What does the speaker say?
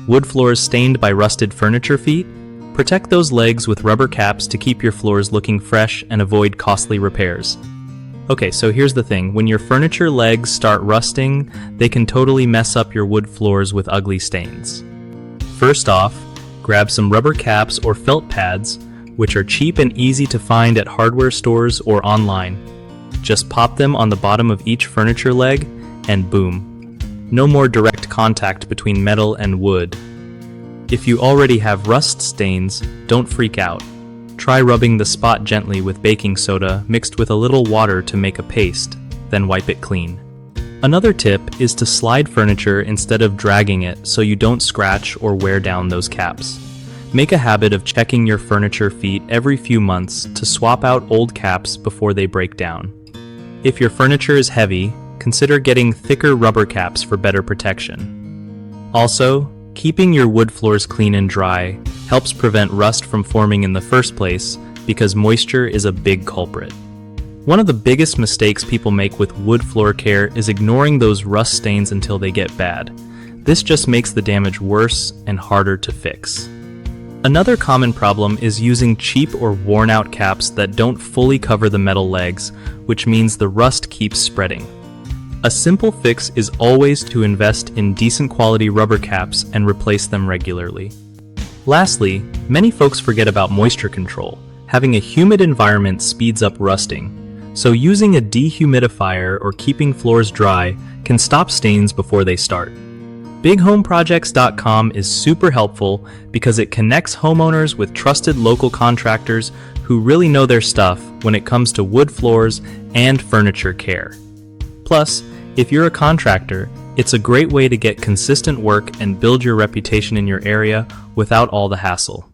Wood floors stained by rusted furniture feet? Protect those legs with rubber caps to keep your floors looking fresh and avoid costly repairs. Okay, so here's the thing. When your furniture legs start rusting, they can totally mess up your wood floors with ugly stains. First off, grab some rubber caps or felt pads, which are cheap and easy to find at hardware stores or online. Just pop them on the bottom of each furniture leg, and boom. No more direct contact between metal and wood. If you already have rust stains, don't freak out. Try rubbing the spot gently with baking soda mixed with a little water to make a paste, then wipe it clean. Another tip is to slide furniture instead of dragging it so you don't scratch or wear down those caps. Make a habit of checking your furniture feet every few months to swap out old caps before they break down. If your furniture is heavy, consider getting thicker rubber caps for better protection. Also, keeping your wood floors clean and dry helps prevent rust from forming in the first place because moisture is a big culprit. One of the biggest mistakes people make with wood floor care is ignoring those rust stains until they get bad. This just makes the damage worse and harder to fix. Another common problem is using cheap or worn-out caps that don't fully cover the metal legs, which means the rust keeps spreading. A simple fix is always to invest in decent quality rubber caps and replace them regularly. Lastly, many folks forget about moisture control. Having a humid environment speeds up rusting, so using a dehumidifier or keeping floors dry can stop stains before they start. BigHomeProjects.com is super helpful because it connects homeowners with trusted local contractors who really know their stuff when it comes to wood floors and furniture care. Plus, if you're a contractor, it's a great way to get consistent work and build your reputation in your area without all the hassle.